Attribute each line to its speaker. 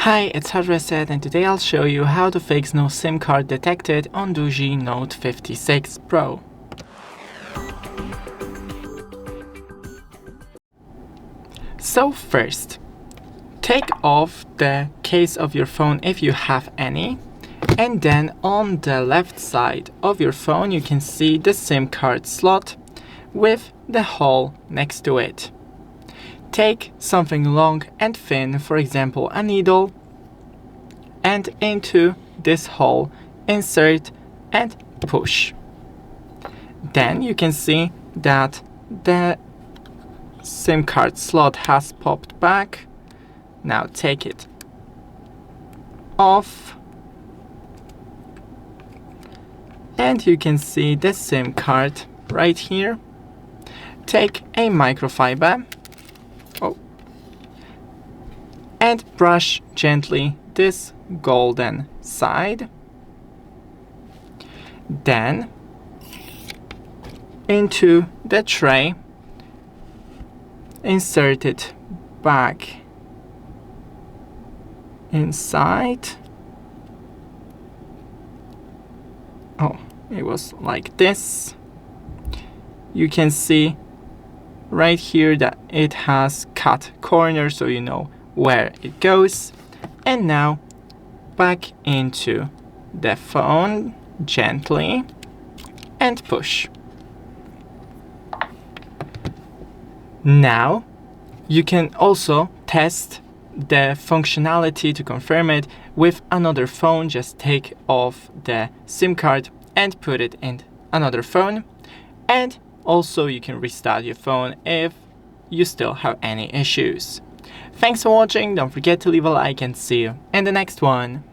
Speaker 1: Hi, it's HardReset, and today I'll show you how to fix no SIM card detected on DOOGEE Note 56 Pro. So first, take off the case of your phone if you have any, and then on the left side of your phone you can see the SIM card slot with the hole next to it. Take something long and thin, for example a needle, and into this hole insert and push. Then you can see that the SIM card slot has popped back. Now take it off and you can see the SIM card right here. Take a microfiber and brush gently this golden side. Then into the tray, insert it back inside. It was like this. You can see right here that it has cut corners, so you know where it goes. And now back into the phone gently and push. Now you can also test the functionality to confirm it with another phone. Just take off the SIM card and put it in another phone, and also you can restart your phone if you still have any issues. Thanks for watching, don't forget to leave a like and see you in the next one.